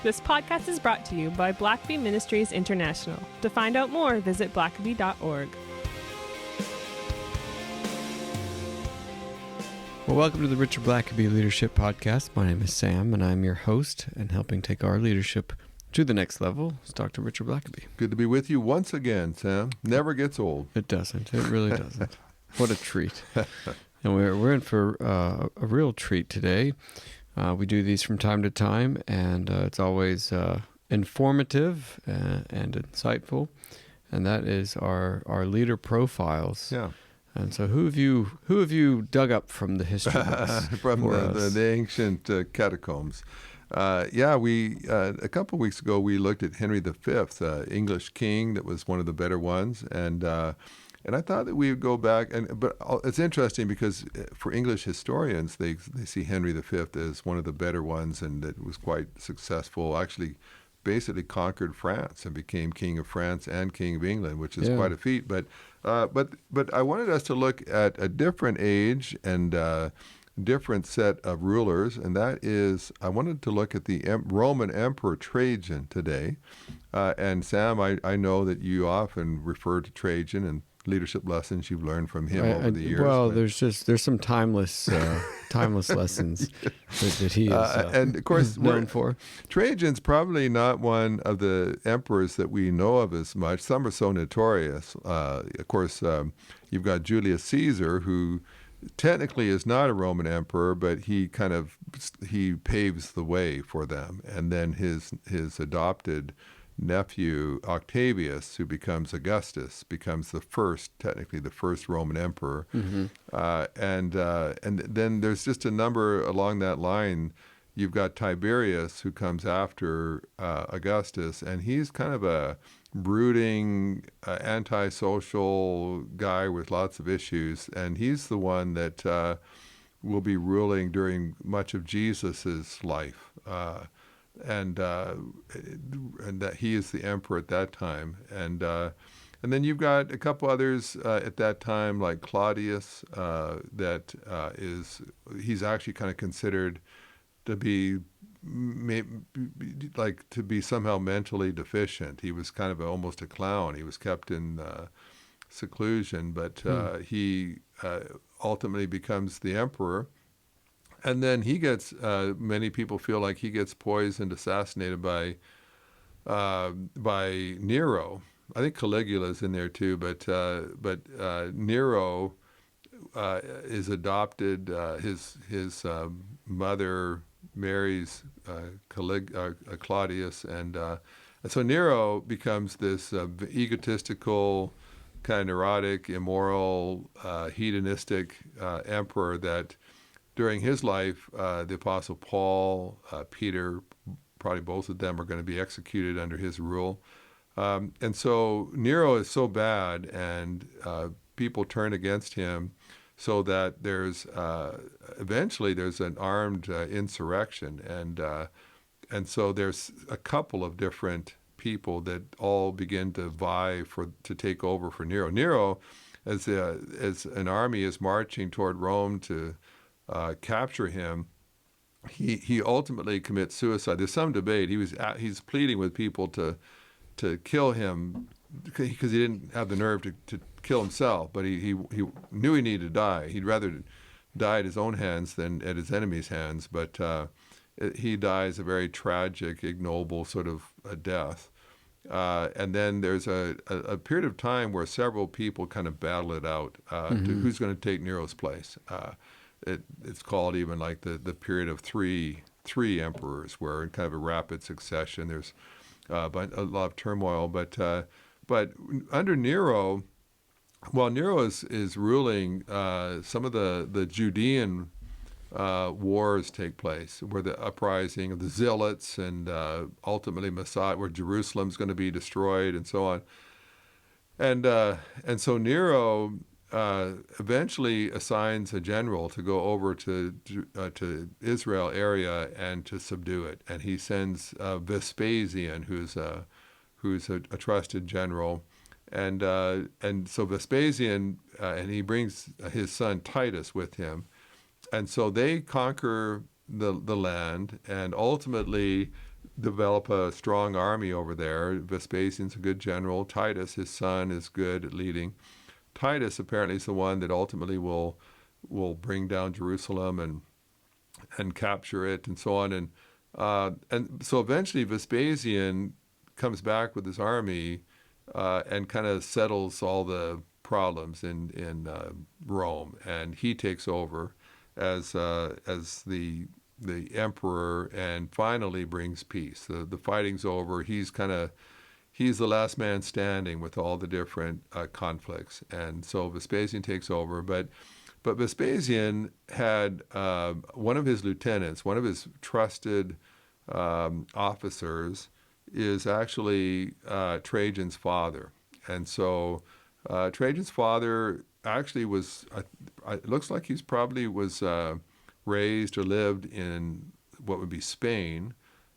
This podcast is brought to you by Blackaby Ministries International. To find out more, visit blackaby.org. Well, welcome to the Richard Blackaby Leadership Podcast. My name is Sam, and I'm your host, and helping take our leadership to the next level is Dr. Richard Blackaby. Good to be with you once again, Sam. Never gets old. It doesn't. It really doesn't. What a treat. And we're in for a real treat today. We do these from time to time, and it's always informative and insightful, and that is our leader profiles. Yeah. And so who have you dug up from the history books? From the ancient catacombs. We a couple of weeks ago we looked at Henry V, English king that was one of the better ones, and I thought that we would go back, but it's interesting because for English historians they see Henry V as one of the better ones, and that was quite successful. Actually, basically conquered France and became king of France and king of England, which is quite a feat. But I wanted us to look at a different age and different set of rulers, and that is I wanted to look at the Roman Emperor Trajan today. And Sam, I know that you often refer to Trajan and leadership lessons you've learned from him over the years. Well, there's some timeless lessons that he is and of course known for. Trajan's probably not one of the emperors that we know of as much. Some are so notorious. Of course, you've got Julius Caesar, who technically is not a Roman emperor, but he paves the way for them. And then his adopted nephew Octavius, who becomes Augustus, becomes technically the first Roman emperor. Mm-hmm. And then there's just a number along that line. You've got Tiberius, who comes after Augustus, and he's kind of a brooding, antisocial guy with lots of issues, and he's the one that will be ruling during much of Jesus's life. And that he is the emperor at that time, and then you've got a couple others at that time, like Claudius. He's actually kind of considered to be somehow mentally deficient. He was kind of almost a clown. He was kept in seclusion, but he ultimately becomes the emperor. And then he gets, many people feel like he gets poisoned, assassinated by Nero. I think Caligula's in there too, but Nero is adopted. His mother marries Claudius, and so Nero becomes this egotistical, kind of neurotic, immoral, hedonistic emperor that during his life, the Apostle Paul, Peter, probably both of them are going to be executed under his rule. And so Nero is so bad, and people turn against him, so that eventually there's an armed insurrection. And so there's a couple of different people that all begin to vie to take over for Nero. Nero, as an army is marching toward Rome to capture him, he ultimately commits suicide. There's some debate. He's pleading with people to kill him because he didn't have the nerve to kill himself, but he knew he needed to die. He'd rather die at his own hands than at his enemy's hands, but he dies a very tragic, ignoble sort of death. And then there's a period of time where several people kind of battle it out to who's going to take Nero's place. It's called even like the period of three emperors, where in kind of a rapid succession there's a lot of turmoil. But under Nero, while Nero is ruling, some of the Judean wars take place, where the uprising of the Zealots and ultimately Messiah, where Jerusalem's going to be destroyed and so on. And so Nero eventually assigns a general to go over to Israel area and to subdue it, and he sends Vespasian, who's a trusted general, and so Vespasian and he brings his son Titus with him, and so they conquer the land, and ultimately develop a strong army over there. Vespasian's a good general. Titus, his son, is good at leading. Titus apparently is the one that ultimately will bring down Jerusalem and capture it and so on. And so eventually Vespasian comes back with his army and kind of settles all the problems in Rome, and he takes over as the emperor and finally brings peace. The fighting's over. He's the last man standing with all the different conflicts, and so Vespasian takes over. But Vespasian had one of his lieutenants, one of his trusted officers, is actually Trajan's father. And so Trajan's father actually was, it looks like he's probably was raised or lived in what would be Spain.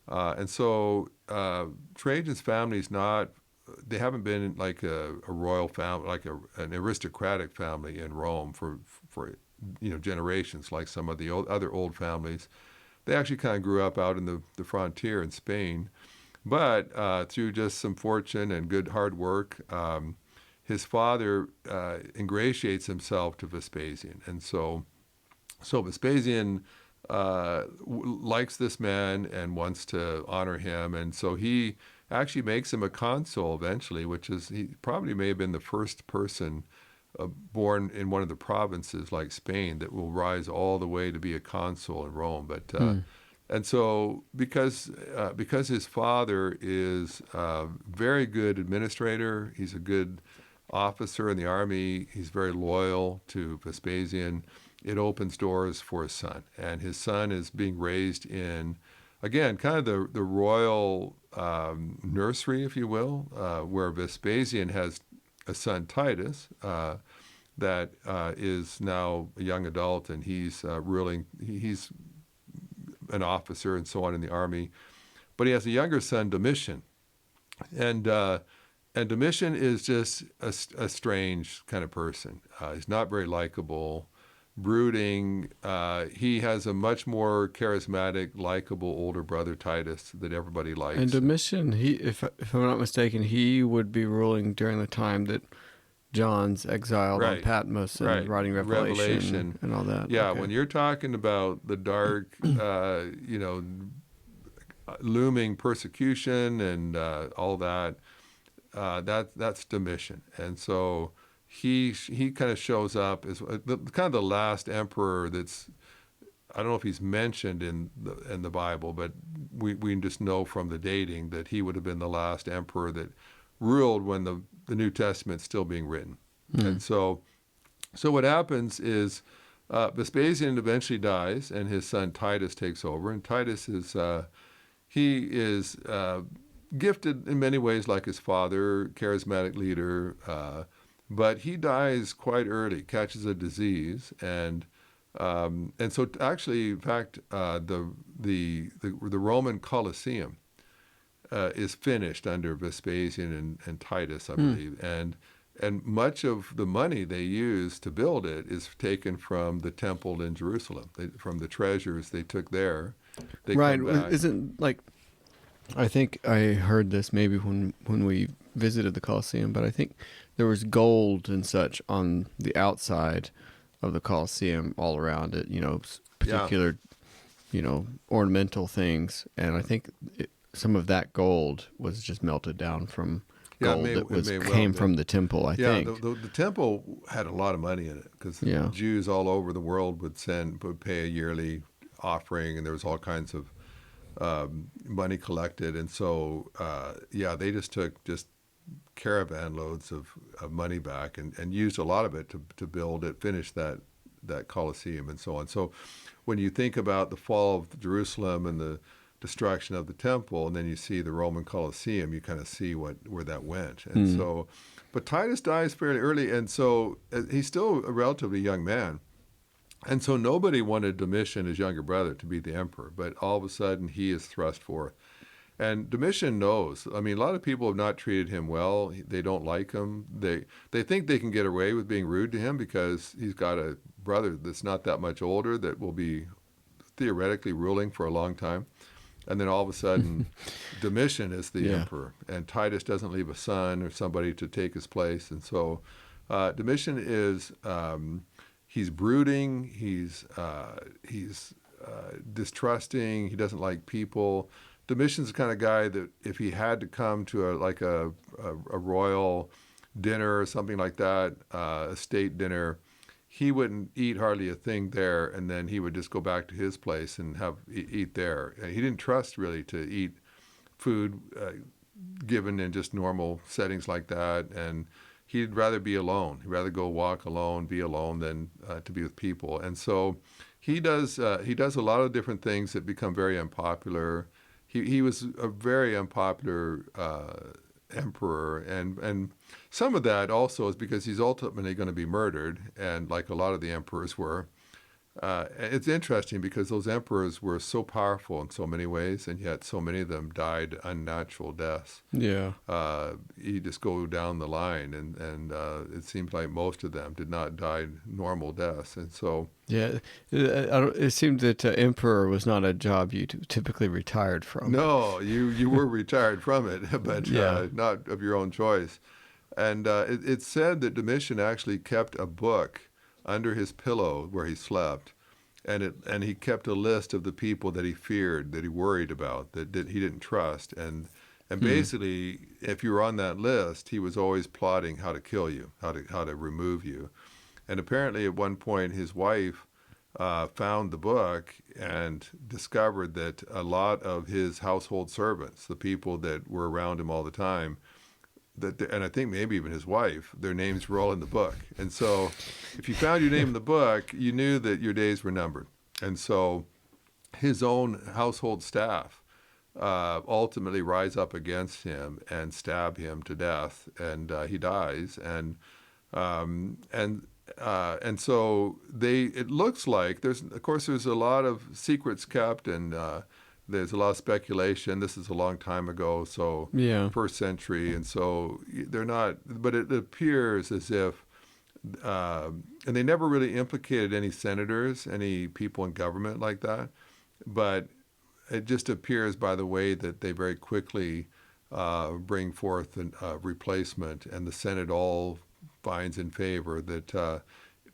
And so Trajan's family's not, they haven't been like a royal family, like an aristocratic family in Rome for generations, like some of the other old families. They actually kind of grew up out in the frontier in Spain. But through just some fortune and good hard work, his father ingratiates himself to Vespasian. And so Vespasian likes this man and wants to honor him. And so he actually makes him a consul eventually, which is, he probably may have been the first person born in one of the provinces like Spain that will rise all the way to be a consul in Rome. But and so because his father is a very good administrator, he's a good officer in the army, he's very loyal to Vespasian, it opens doors for his son. And his son is being raised in, again, kind of the royal nursery, if you will, where Vespasian has a son, Titus, that is now a young adult, and he's ruling. He's an officer and so on in the army, but he has a younger son, Domitian, and Domitian is just a strange kind of person. He's not very likable, brooding. He has a much more charismatic, likable older brother, Titus, that everybody likes. And Domitian, if I'm not mistaken, he would be ruling during the time that John's exiled on Patmos and writing Revelation and all that. Yeah, okay. When you're talking about the dark, looming persecution and all that, that's Domitian. And so he kind of shows up as kind of the last emperor that's, I don't know if he's mentioned in the Bible, but we just know from the dating that he would have been the last emperor that ruled when the New Testament's still being written. And so what happens is Vespasian eventually dies, and his son Titus takes over. And Titus is gifted in many ways like his father, charismatic leader, but he dies quite early, catches a disease, and so actually, in fact, the Roman Colosseum is finished under Vespasian and Titus, I believe, and much of the money they use to build it is taken from the temple in Jerusalem, from the treasures they took there. Right? Isn't like, I think I heard this maybe when we visited the Colosseum, but I think there was gold and such on the outside of the Colosseum all around it. Particular, ornamental things, and I think some of that gold was just melted down from gold that came from the temple, I think. The temple had a lot of money in it because Jews all over the world would pay a yearly offering, and there was all kinds of money collected. And so, they just took caravan loads of money back and used a lot of it to build it, finish that Colosseum and so on. So when you think about the fall of Jerusalem and the destruction of the temple, and then you see the Roman Colosseum, you kind of see where that went. And so, but Titus dies fairly early, and so he's still a relatively young man. And so nobody wanted Domitian, his younger brother, to be the emperor, but all of a sudden he is thrust forth. And Domitian knows. I mean, a lot of people have not treated him well. They don't like him. They think they can get away with being rude to him because he's got a brother that's not that much older that will be theoretically ruling for a long time. And then all of a sudden, Domitian is the Yeah. emperor, and Titus doesn't leave a son or somebody to take his place. And so Domitian is he's brooding, he's distrusting, he doesn't like people. Domitian's the kind of guy that if he had to come to a royal dinner or something like that, a state dinner, he wouldn't eat hardly a thing there, and then he would just go back to his place and eat there. And he didn't trust really to eat food given in just normal settings like that, and he'd rather be alone. He'd rather go walk alone, be alone, than to be with people. And so he does a lot of different things that become very unpopular. He was a very unpopular emperor, and some of that also is because he's ultimately going to be murdered, and like a lot of the emperors were. It's interesting because those emperors were so powerful in so many ways, and yet so many of them died unnatural deaths. Yeah. You just go down the line, and it seems like most of them did not die normal deaths. And so, Yeah. It seemed that emperor was not a job you typically retired from. no, you were retired from it, but Yeah. not of your own choice. And it's said that Domitian actually kept a book under his pillow where he slept, and he kept a list of the people that he feared, that he worried about, that he didn't trust, and basically, if you were on that list, he was always plotting how to kill you, how to remove you. And apparently, at one point, his wife found the book and discovered that a lot of his household servants, the people that were around him all the time, and I think maybe even his wife, their names were all in the book. And so if you found your name in the book, you knew that your days were numbered. And so his own household staff ultimately rise up against him and stab him to death, and he dies. And so it looks like there's a lot of secrets kept, and there's a lot of speculation. This is a long time ago, so Yeah. first century, and so they're not. But it appears as if, and they never really implicated any senators, any people in government like that. But it just appears by the way that they very quickly bring forth a replacement, and the Senate all finds in favor that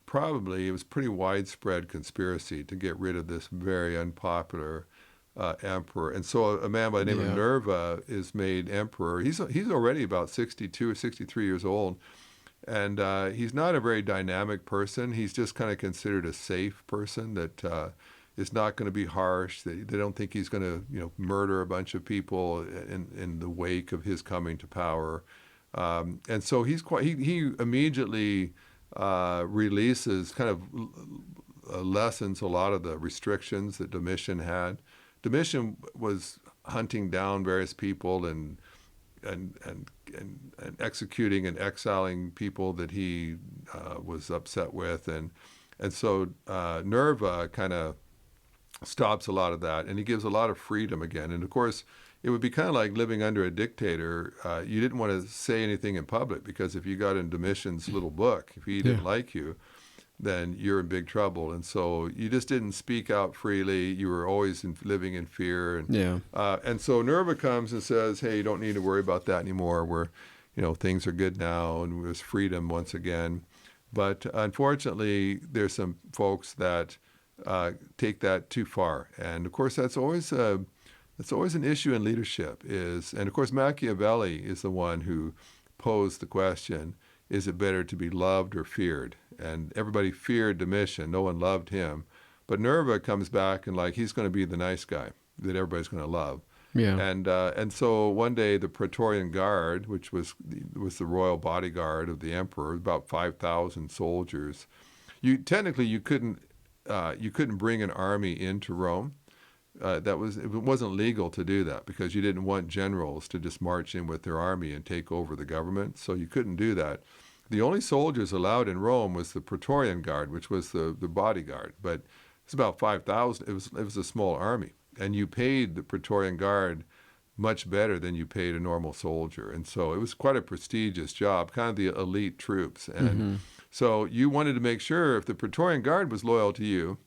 probably it was pretty widespread conspiracy to get rid of this very unpopular emperor. And so a man by the name of Nerva is made emperor. He's already about 62 or 63 years old, and he's not a very dynamic person. He's just kind of considered a safe person that is not going to be harsh. They don't think he's going to murder a bunch of people in the wake of his coming to power. And so he immediately releases, kind of lessens a lot of the restrictions that Domitian had. Domitian was hunting down various people and executing and exiling people that he was upset with, and so Nerva kind of stops a lot of that, and he gives a lot of freedom again. And of course, it would be kind of like living under a dictator. You didn't want to say anything in public, because if you got in Domitian's little book, if he didn't like you, then you're in big trouble. And so you just didn't speak out freely. You were always living in fear. And so Nerva comes and says, hey, you don't need to worry about that anymore. Things are good now, and there's freedom once again. But unfortunately, there's some folks that take that too far. And of course, that's always an issue in leadership. And of course, Machiavelli is the one who posed the question, is it better to be loved or feared? And everybody feared Domitian. No one loved him. But Nerva comes back and he's going to be the nice guy that everybody's going to love. Yeah. And so one day the Praetorian Guard, which was the royal bodyguard of the emperor, about 5,000 soldiers. You couldn't bring an army into Rome. It wasn't legal to do that, because you didn't want generals to just march in with their army and take over the government. So you couldn't do that. The only soldiers allowed in Rome was the Praetorian Guard, which was the bodyguard. But it's about 5,000. It was a small army, and you paid the Praetorian Guard much better than you paid a normal soldier. And so it was quite a prestigious job, kind of the elite troops. And so you wanted to make sure if the Praetorian Guard was loyal to you,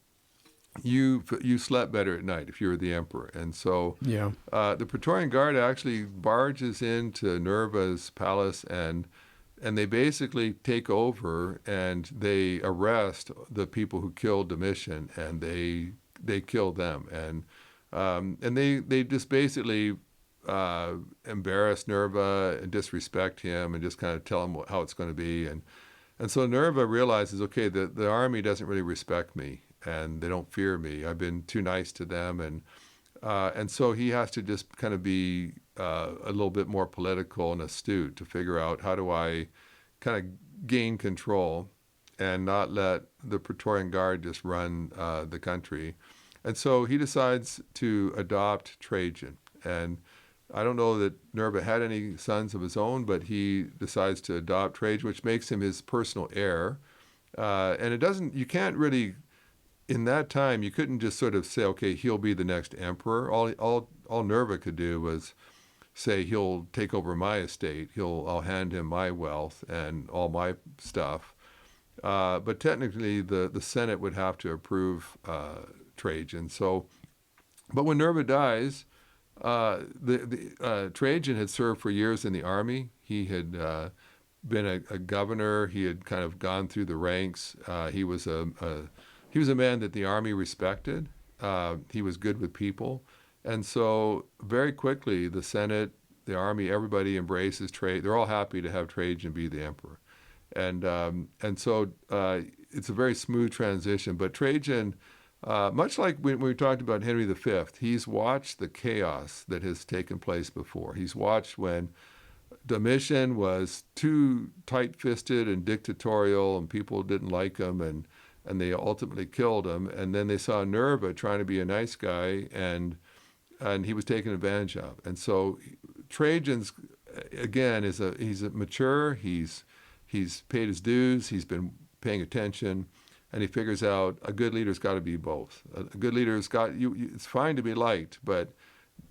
you slept better at night if you were the emperor. And so Yeah. the Praetorian Guard actually barges into Nerva's palace, and they basically take over, and they arrest the people who killed Domitian, and they kill them, and they just basically embarrass Nerva and disrespect him and just kind of tell him how it's going to be. And so Nerva realizes, okay, the army doesn't really respect me, and they don't fear me. I've been too nice to them, and so he has to just kind of be a little bit more political and astute to figure out, how do I kind of gain control and not let the Praetorian Guard just run the country. And so he decides to adopt Trajan. And I don't know that Nerva had any sons of his own, but he decides to adopt Trajan, which makes him his personal heir. And you can't really, in that time, you couldn't just sort of say, okay, he'll be the next emperor. All Nerva could do was say, he'll take over my estate. I'll hand him my wealth and all my stuff. But technically, the Senate would have to approve Trajan. But when Nerva dies, Trajan had served for years in the army. He had been a governor. He had kind of gone through the ranks. He was a man that the army respected. He was good with people. And so very quickly, the Senate, the army, everybody embraces Trajan. They're all happy to have Trajan be the emperor. And so it's a very smooth transition. But Trajan, much like when we talked about Henry V, he's watched the chaos that has taken place before. He's watched when Domitian was too tight-fisted and dictatorial, and people didn't like him, and they ultimately killed him. And then they saw Nerva trying to be a nice guy, and he was taken advantage of. And so Trajan's, again, he's mature. He's paid his dues. He's been paying attention. And he figures out a good leader's got to be both. A good leader's it's fine to be liked, but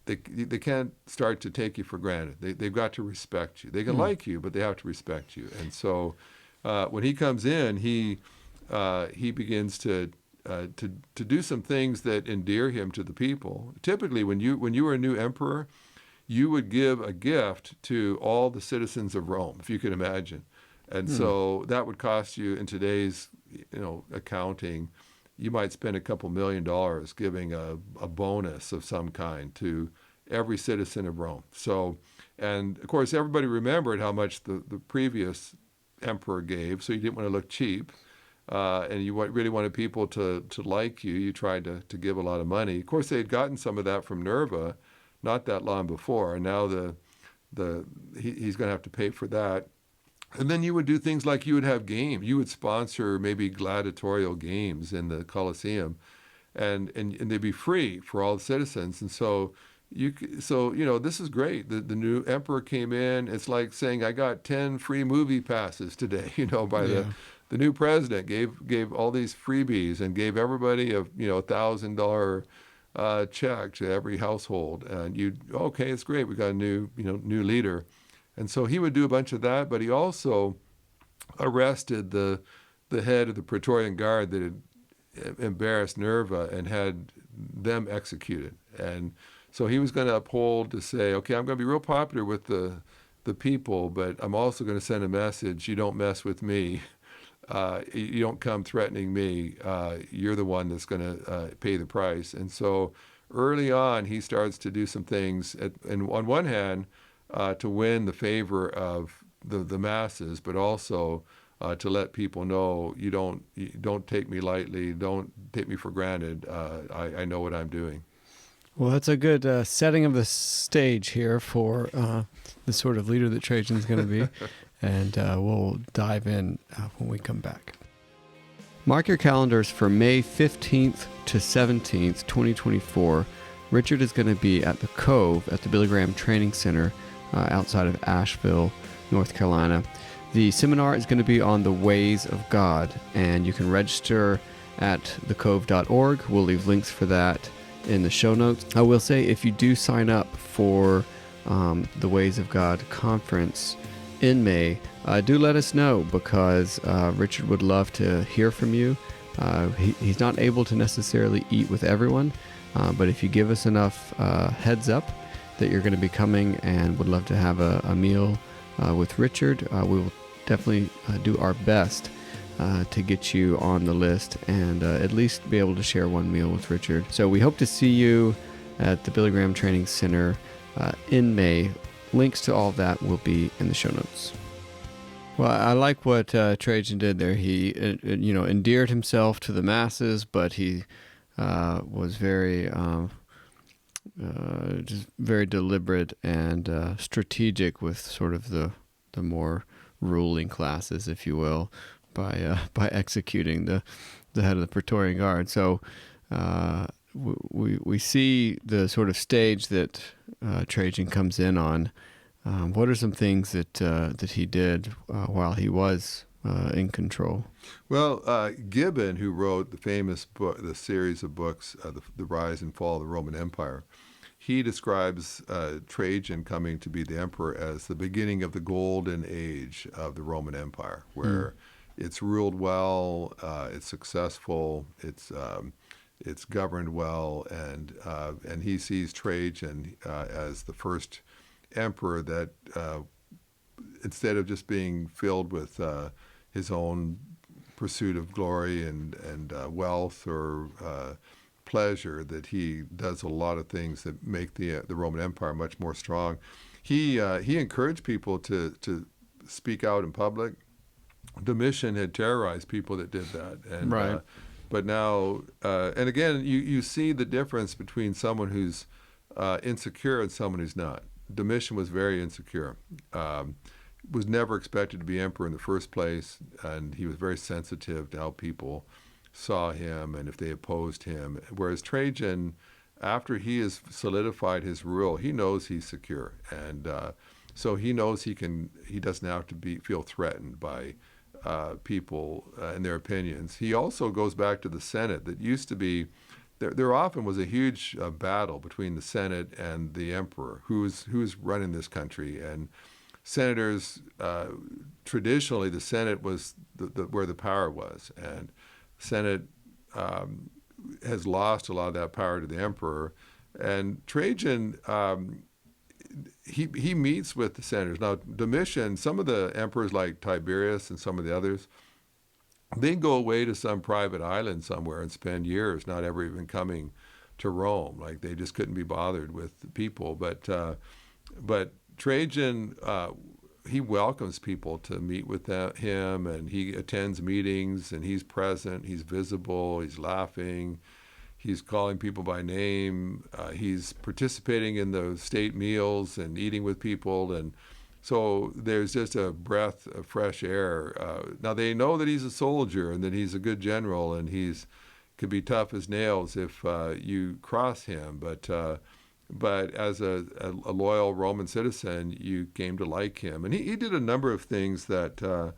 they can't start to take you for granted. They've got to respect you. They can like you, but they have to respect you. And so when he comes in, he begins to do some things that endear him to the people. Typically, when you were a new emperor, you would give a gift to all the citizens of Rome, if you can imagine. And so that would cost you, in today's accounting, you might spend a couple $1 million giving a bonus of some kind to every citizen of Rome. So, and of course, everybody remembered how much the previous emperor gave, so you didn't want to look cheap. And you really wanted people to like you. You tried to give a lot of money. Of course, they had gotten some of that from Nerva not that long before, and now he's going to have to pay for that. And then you would do things like you would have games. You would sponsor maybe gladiatorial games in the Colosseum, and they'd be free for all the citizens. And so this is great. The new emperor came in. It's like saying, I got 10 free movie passes today, by the new president gave all these freebies and gave everybody a $1,000 check to every household. And okay, it's great. We got a new leader. And so he would do a bunch of that, but he also arrested the head of the Praetorian Guard that had embarrassed Nerva and had them executed. And so he was going to uphold to say, okay, I'm going to be real popular with the people, but I'm also going to send a message: you don't mess with me. You don't come threatening me. You're the one that's going to pay the price. And so early on, he starts to do some things, and on one hand, to win the favor of the masses, but also to let people know you don't take me lightly, don't take me for granted. I know what I'm doing. Well, that's a good setting of the stage here for the sort of leader that Trajan's going to be, and we'll dive in when we come back. Mark your calendars for May 15th to 17th, 2024. Richard is going to be at the Cove at the Billy Graham Training Center outside of Asheville, North Carolina. The seminar is going to be on the ways of God, and you can register at thecove.org. We'll leave links for that in the show notes. I will say, if you do sign up for the Ways of God conference in May, do let us know, because Richard would love to hear from you He's not able to necessarily eat with everyone, but if you give us enough heads up that you're going to be coming and would love to have a meal with Richard, we will definitely do our best to get you on the list and at least be able to share one meal with Richard. So we hope to see you at the Billy Graham Training Center in May. Links to all of that will be in the show notes. Well, I like what Trajan did there. He, endeared himself to the masses, but he was very, just very deliberate and strategic with sort of the more ruling classes, if you will, by executing the head of the Praetorian Guard. So we see the sort of stage that Trajan comes in on. What are some things that he did while he was in control? Well, Gibbon, who wrote the famous book, the series of books, The Rise and Fall of the Roman Empire, he describes Trajan coming to be the emperor as the beginning of the golden age of the Roman Empire, where it's ruled well, it's successful, it's governed well, and he sees Trajan as the first emperor that instead of just being filled with his own pursuit of glory and wealth or pleasure, that he does a lot of things that make the Roman Empire much more strong. He encouraged people to speak out in public. Domitian had terrorized people that did that, and right. But now, and again, you see the difference between someone who's insecure and someone who's not. Domitian was very insecure, was never expected to be emperor in the first place, and he was very sensitive to how people saw him and if they opposed him. Whereas Trajan, after he has solidified his rule, he knows he's secure, and so he knows he doesn't have to feel threatened by people and their opinions. He also goes back to the Senate that used to be. There often was a huge battle between the Senate and the emperor, who's running this country. And senators, traditionally, the Senate was where the power was, and Senate has lost a lot of that power to the emperor. And Trajan, he meets with the senators. Now, Domitian, some of the emperors like Tiberius and some of the others, they go away to some private island somewhere and spend years not ever even coming to Rome. Like, they just couldn't be bothered with the people. But Trajan, he welcomes people to meet with him, and he attends meetings, and he's present, he's visible, he's laughing, he's calling people by name, he's participating in the state meals and eating with people, and so there's just a breath of fresh air. Now they know that he's a soldier and that he's a good general, and could be tough as nails if you cross him. But as a loyal Roman citizen, you came to like him, and he did a number of things that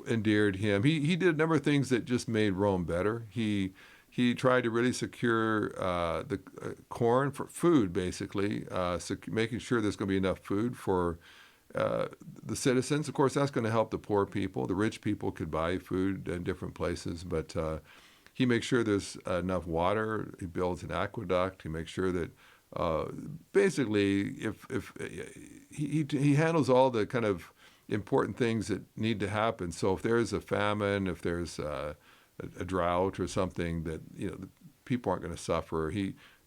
endeared him. He did a number of things that just made Rome better. He tried to really secure the corn for food, basically, making sure there's going to be enough food for the citizens. Of course, that's going to help the poor people. The rich people could buy food in different places, but he makes sure there's enough water. He builds an aqueduct. He makes sure that basically, if he handles all the kind of important things that need to happen. So if there's a famine, if there's a drought or something, that the people aren't going to suffer.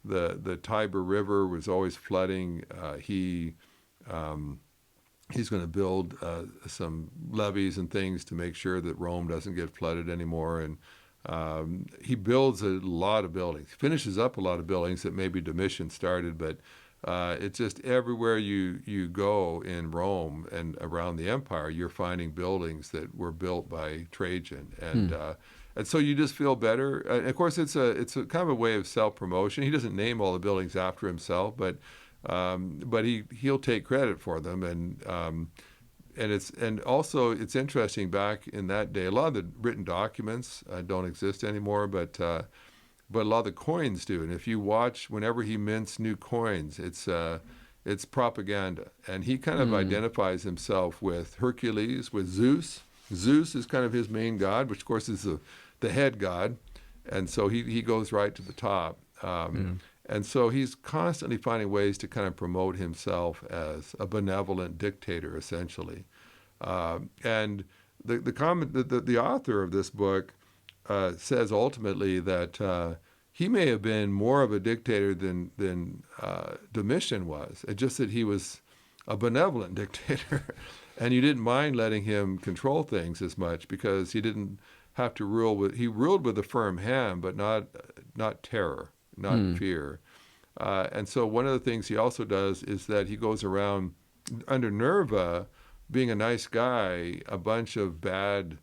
The Tiber River was always flooding. He's going to build some levees and things to make sure that Rome doesn't get flooded anymore. And he builds a lot of buildings. He finishes up a lot of buildings that maybe Domitian started, but it's just everywhere you go in Rome and around the empire, you're finding buildings that were built by Trajan, and so you just feel better. And of course, it's a kind of a way of self-promotion. He doesn't name all the buildings after himself, but he'll take credit for them. And also it's interesting, back in that day, a lot of the written documents don't exist anymore, but a lot of the coins do. And if you watch, whenever he mints new coins, it's propaganda. And he kind of identifies himself with Hercules, with Zeus, Zeus is kind of his main god, which of course is the head god, and so he goes right to the top. And so he's constantly finding ways to kind of promote himself as a benevolent dictator, essentially. And the author of this book says ultimately that he may have been more of a dictator than Domitian was. It's just that he was a benevolent dictator, and you didn't mind letting him control things as much because he didn't have to rule with. He ruled with a firm hand, but not terror, not fear. And so one of the things he also does is that he goes around under Nerva, being a nice guy. A bunch of bad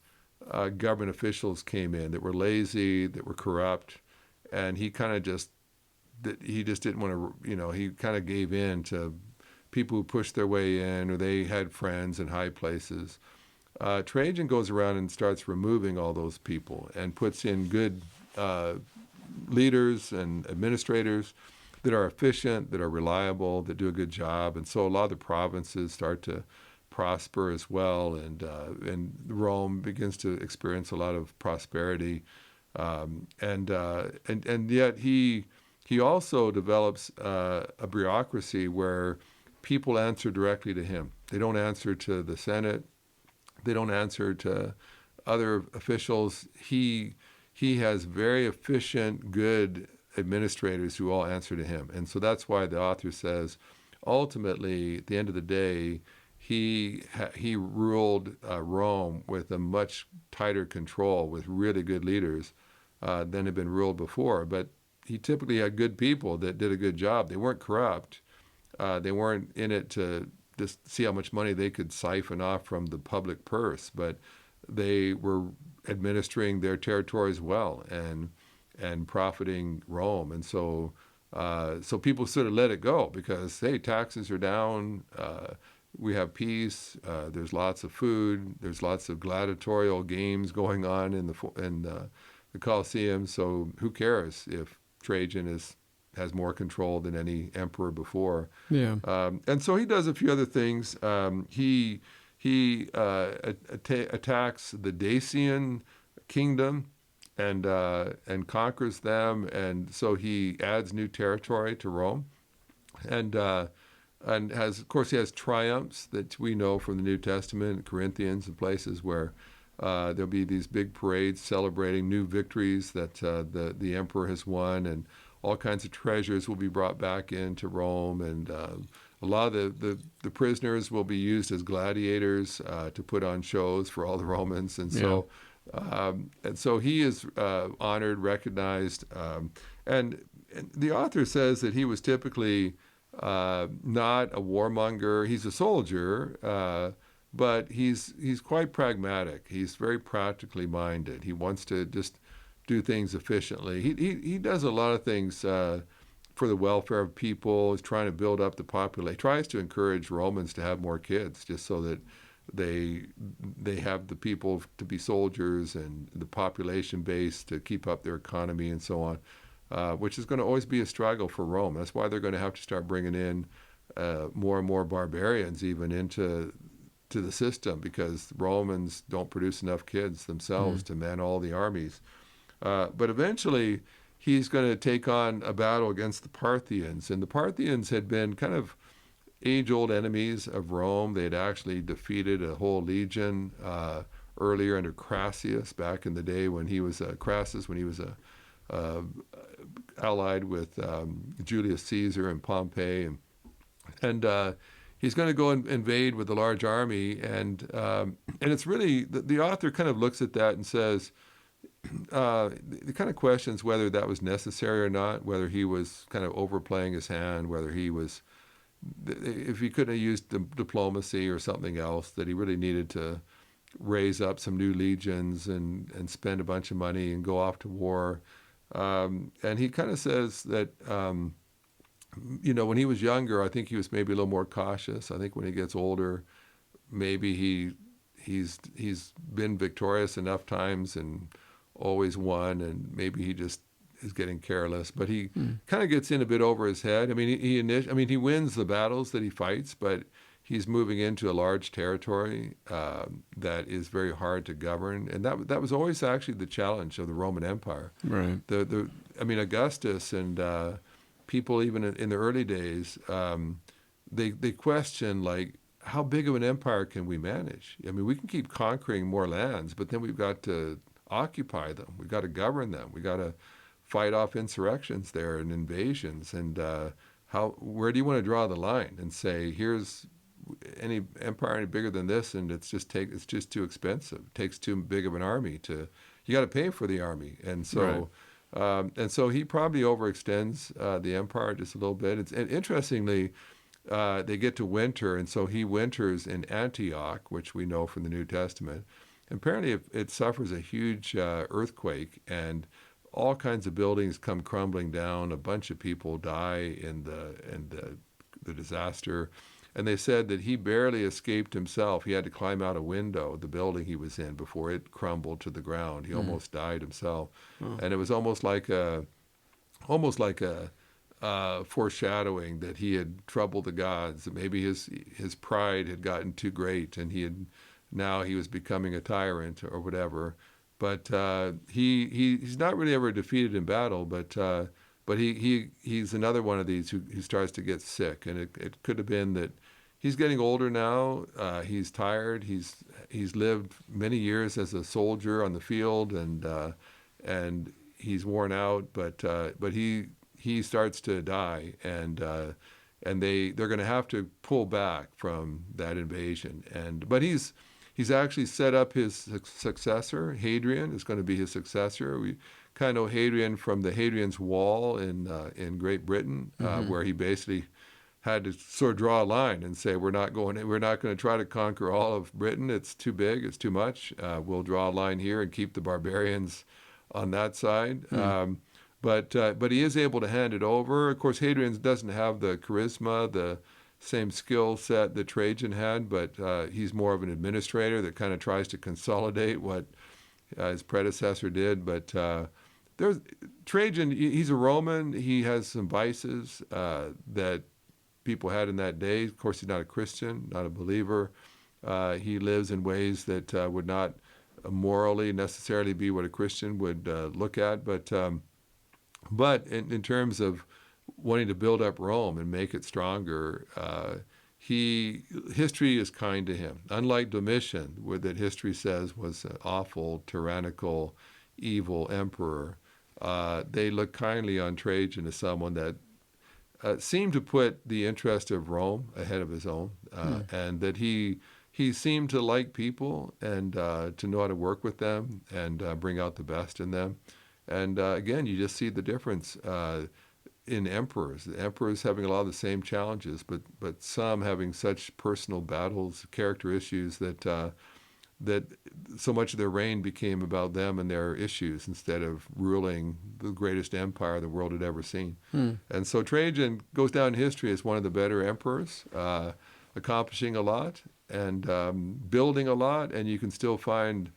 government officials came in that were lazy, that were corrupt, and he kind of just didn't want to. He kind of gave in to people who pushed their way in, or they had friends in high places. Trajan goes around and starts removing all those people and puts in good leaders and administrators that are efficient, that are reliable, that do a good job. And so a lot of the provinces start to prosper as well, and Rome begins to experience a lot of prosperity. And yet he also develops a bureaucracy where people answer directly to him. They don't answer to the Senate. They don't answer to other officials. He has very efficient, good administrators who all answer to him. And so that's why the author says, ultimately, at the end of the day, he ruled Rome with a much tighter control, with really good leaders than had been ruled before. But he typically had good people that did a good job. They weren't corrupt. They weren't in it to just see how much money they could siphon off from the public purse, but they were administering their territories well and profiting Rome. And so people sort of let it go because, hey, taxes are down, we have peace, there's lots of food, there's lots of gladiatorial games going on in the Colosseum. So who cares if Trajan has more control than any emperor before? Yeah. And so he does a few other things. He attacks the Dacian kingdom and conquers them, and so he adds new territory to Rome, and he has triumphs that we know from the New Testament, Corinthians and places where there'll be these big parades celebrating new victories that the emperor has won, and all kinds of treasures will be brought back into Rome, and a lot of the prisoners will be used as gladiators to put on shows for all the Romans, and so. Yeah. And so he is honored, recognized, and the author says that he was typically not a warmonger. He's a soldier, but he's quite pragmatic. He's very practically minded. He wants to just do things efficiently. He does a lot of things for the welfare of people. He's trying to build up the population. He tries to encourage Romans to have more kids, just so that they have the people to be soldiers and the population base to keep up their economy and so on, which is going to always be a struggle for Rome. That's why they're going to have to start bringing in more and more barbarians even into the system, because Romans don't produce enough kids themselves to man all the armies. But eventually he's going to take on a battle against the Parthians, and the Parthians had been kind of age-old enemies of Rome. They had actually defeated a whole legion earlier under Crassus, back in the day when he was allied with Julius Caesar and Pompey, and he's going to go and invade with a large army, and it's really the author kind of looks at that and says, he kind of questions whether that was necessary or not, whether he was kind of overplaying his hand, whether if he could have used diplomacy or something else, that he really needed to raise up some new legions and spend a bunch of money and go off to war. And he kind of says that, when he was younger, I think he was maybe a little more cautious. I think when he gets older, maybe he's been victorious enough times and always won, and maybe he just is getting careless, but he kind of gets in a bit over his head. I mean, he wins the battles that he fights, but he's moving into a large territory that is very hard to govern, and that was always actually the challenge of the Roman Empire. Right. Augustus and people even in the early days, they question, like, how big of an empire can we manage? I mean, we can keep conquering more lands, but then we've got to occupy them. We've got to govern them. We've got to fight off insurrections there and invasions. And where do you want to draw the line and say, here's any empire any bigger than this, and it's just too expensive. It takes too big of an army you got to pay for the army. And so he probably overextends the empire just a little bit. And interestingly, they get to winter, and so he winters in Antioch, which we know from the New Testament. And apparently it suffers a huge earthquake, and all kinds of buildings come crumbling down. A bunch of people die in the disaster. And they said that he barely escaped himself. He had to climb out a window, the building he was in, before it crumbled to the ground. He almost died himself. And it was almost like a foreshadowing that he had troubled the gods. That maybe his pride had gotten too great, and now he was becoming a tyrant or whatever. But he's not really ever defeated in battle. But he's another one of these who starts to get sick, and it could have been that he's getting older now. He's tired. He's lived many years as a soldier on the field, and he's worn out. But he starts to die, and they're going to have to pull back from that invasion. But he's actually set up his successor. Hadrian is going to be his successor. We kind of know Hadrian from the Hadrian's Wall in Great Britain, where he basically had to sort of draw a line and say, we're not going to try to conquer all of Britain. It's too big. It's too much. We'll draw a line here and keep the barbarians on that side. But he is able to hand it over. Of course, Hadrian doesn't have the charisma, the same skill set that Trajan had, but he's more of an administrator that kind of tries to consolidate what his predecessor did. But Trajan, he's a Roman. He has some vices that people had in that day. Of course, he's not a Christian, not a believer. He lives in ways that would not morally necessarily be what a Christian would look at. But in terms of wanting to build up Rome and make it stronger, history is kind to him. Unlike Domitian, that history says was an awful, tyrannical, evil emperor, they look kindly on Trajan as someone that seemed to put the interest of Rome ahead of his own, and that he seemed to like people and to know how to work with them and bring out the best in them. And again, you just see the difference in emperors. The emperors having a lot of the same challenges, but some having such personal battles, character issues that so much of their reign became about them and their issues instead of ruling the greatest empire the world had ever seen. And so Trajan goes down in history as one of the better emperors, accomplishing a lot and building a lot, and you can still find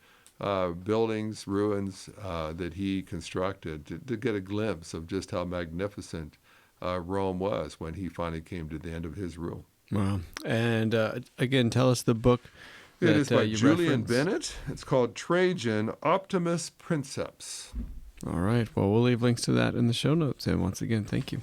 buildings, ruins that he constructed to get a glimpse of just how magnificent Rome was when he finally came to the end of his rule. Wow. And again, tell us the book. It is by Julian Bennet. It's called Trajan, Optimus Princeps. All right. Well, we'll leave links to that in the show notes. And once again, thank you.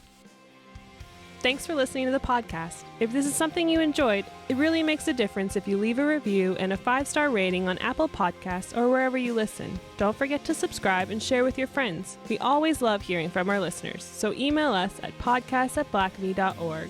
Thanks for listening to the podcast. If this is something you enjoyed, it really makes a difference if you leave a review and a 5-star rating on Apple Podcasts or wherever you listen. Don't forget to subscribe and share with your friends. We always love hearing from our listeners, so email us at podcast@blackaby.org.